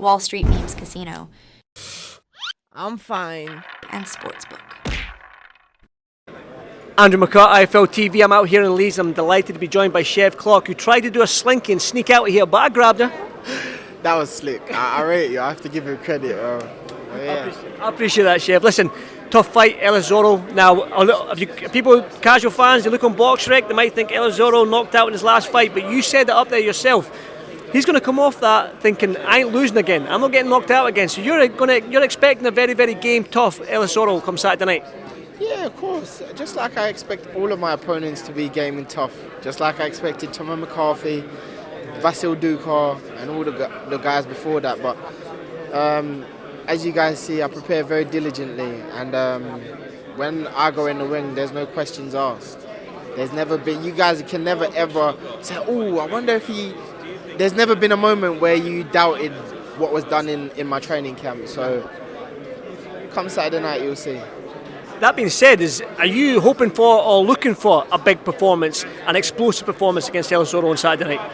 Wall Street Memes Casino, I'm fine. and Sportsbook. Andrew McCart, IFLTV. I'm out here in Leeds. I'm delighted to be joined by Chev Clarke, who tried to do a slinky and sneak out of here, but I grabbed her. That was slick. I rate you. I have to give you credit. Yeah. I appreciate that, Chev. Listen, tough fight, Ellis Zorro. Now, if people, casual fans, they look on BoxRec, they might think Ellis Zorro knocked out in his last fight, but you said it up there yourself. He's going to come off that thinking, I ain't losing again. I'm not getting knocked out again. So you're expecting a very, very game tough Ellis Zorro come Saturday night. Yeah, of course. Just like I expect all of my opponents to be gaming tough. Just like I expected Thomas McCarthy, Vasil Dukar, and all the guys before that. But as you guys see, I prepare very diligently. And when I go in the ring, there's no questions asked. There's never been, you guys can never ever say, oh, I wonder if he... There's never been a moment where you doubted what was done in my training camp. So come Saturday night, you'll see. That being said, are you hoping for or looking for a big performance, an explosive performance against Ellis Zorro on Saturday night?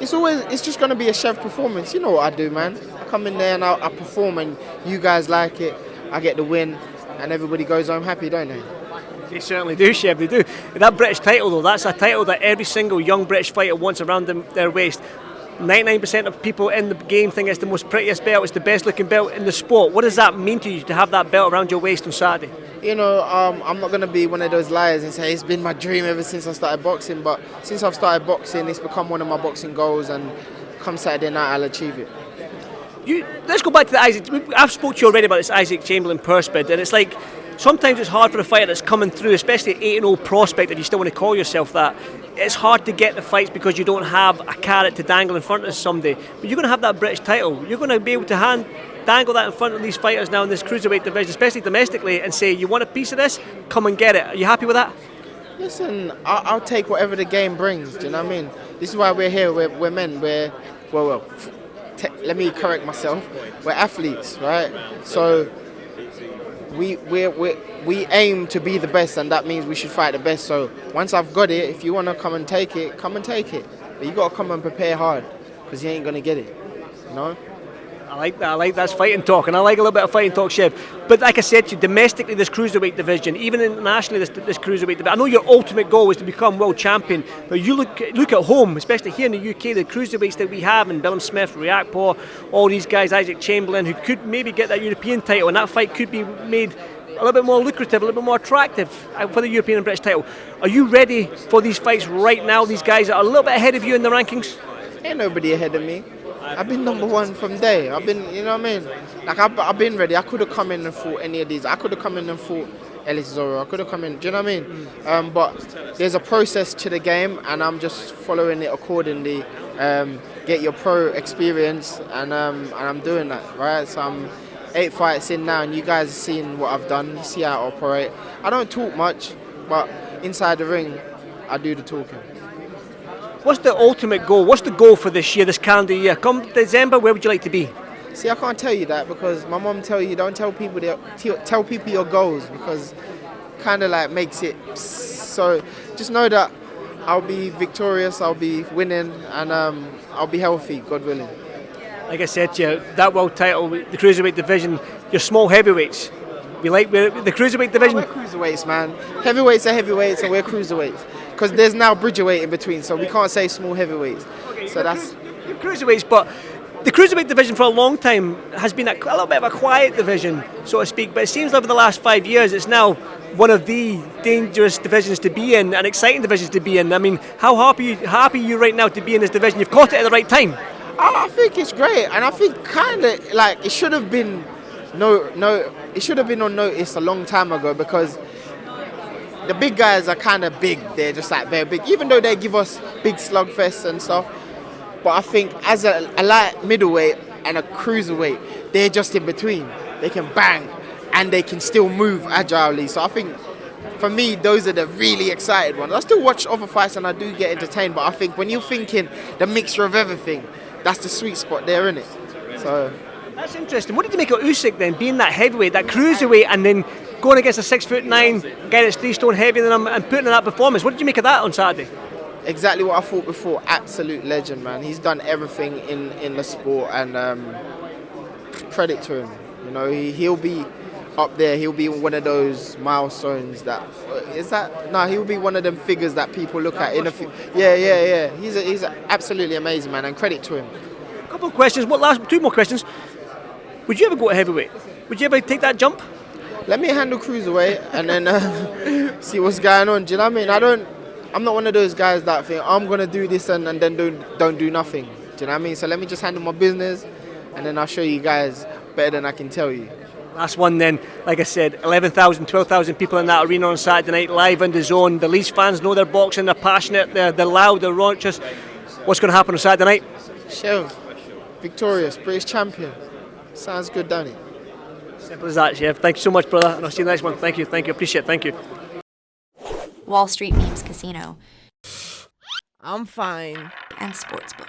It's just going to be a Chev performance. You know what I do, man. I come in there and I perform, and you guys like it. I get the win, and everybody goes home happy, don't they? They certainly do, Chev, they do. That British title, though, that's a title that every single young British fighter wants around their waist. 99% of people in the game think it's the most prettiest belt, it's the best looking belt in the sport. What does that mean to you to have that belt around your waist on Saturday? You know, I'm not going to be one of those liars and say it's been my dream ever since I started boxing, but since I've started boxing, it's become one of my boxing goals, and come Saturday night, I'll achieve it. Let's go back to the Isaac. I've spoke to you already about this Isaac Chamberlain purse bid, and it's like sometimes it's hard for a fighter that's coming through, especially 8-0 prospect, if you still want to call yourself that. It's hard to get the fights because you don't have a carrot to dangle in front of somebody. But you're going to have that British title. You're going to be able to dangle that in front of these fighters now in this cruiserweight division, especially domestically, and say, you want a piece of this? Come and get it. Are you happy with that? Listen, I'll take whatever the game brings. Do you know what I mean? This is why we're here. We're men. Let me correct myself. We're athletes, right? So we aim to be the best, and that means we should fight the best. So once I've got it, if you want to come and take it, come and take it. But you got to come and prepare hard, because you ain't going to get it, you know? I like that. I like that's fighting talk, and I like a little bit of fighting talk, Chev. But like I said to you, domestically, this cruiserweight division, even internationally, this cruiserweight division, I know your ultimate goal is to become world champion, but you look at home, especially here in the UK, the cruiserweights that we have, and Billum Smith, Riakpo, all these guys, Isaac Chamberlain, who could maybe get that European title, and that fight could be made a little bit more lucrative, a little bit more attractive for the European and British title. Are you ready for these fights right now? These guys are a little bit ahead of you in the rankings? Ain't nobody ahead of me. I've been number one from day. I've been, you know what I mean? Like, I've been ready. I could have come in and fought any of these. I could have come in and fought Ellis Zorro. I could have come in, do you know what I mean? But there's a process to the game, and I'm just following it accordingly. Get your pro experience, and I'm doing that, right? So I'm 8 fights in now, and you guys are seeing what I've done. You see how I operate. I don't talk much, but inside the ring, I do the talking. What's the ultimate goal? What's the goal for this year, this calendar year? Come December, where would you like to be? See, I can't tell you that, because my mum tell you don't tell people your goals, because kind of like makes it. So just know that I'll be victorious, I'll be winning, and I'll be healthy, God willing. Like I said to you, that world title, the cruiserweight division, your small heavyweights. The cruiserweight division. We're cruiserweights, man. Heavyweights are heavyweights, and we're cruiserweights. Because there's now bridgerweight in between, so we can't say small heavyweights. So that's cruiserweights, but the cruiserweight division for a long time has been a little bit of a quiet division, so to speak. But it seems over the last 5 years, it's now one of the dangerous divisions to be in and exciting divisions to be in. I mean, how happy are you right now to be in this division? You've caught it at the right time. I think it's great, and I think kind of like it should have been it should have been on notice a long time ago, because the big guys are kind of big. They're just like very big, even though they give us big slugfests and stuff. But I think as a light middleweight and a cruiserweight, they're just in between. They can bang, and they can still move agilely. So I think, for me, those are the really excited ones. I still watch other fights and I do get entertained, but I think when you're thinking the mixture of everything, that's the sweet spot there, isn't it? So that's interesting. What did you make of Usyk then, being that heavyweight, that cruiserweight, and then going against a 6'9" guy that's 3 stone heavier than him and putting in that performance? What did you make of that on Saturday? Exactly what I thought before. Absolute legend, man. He's done everything in the sport, and credit to him. You know, he'll be up there. He'll be one of those milestones that he'll be one of them figures that people look at in a few. Yeah. He's absolutely amazing, man, and credit to him. A couple of questions. Two more questions. Would you ever go to heavyweight? Would you ever take that jump? Let me handle cruiserweight and then see what's going on. Do you know what I mean? I'm not one of those guys that think I'm gonna do this and then don't do nothing. Do you know what I mean? So let me just handle my business, and then I'll show you guys better than I can tell you. Last one then, like I said, 11,000, 12,000 people in that arena on Saturday night, live on the zone. The Leeds fans know they're boxing, they're passionate, they're loud, they're raucous. What's going to happen on Saturday night? Chev, victorious, British champion. Sounds good, don't it? Simple as that, Chev. Thank you so much, brother, and I'll see you next one. Thank you, appreciate it, thank you. Wall Street Memes Casino I'm fine. and Sportsbook.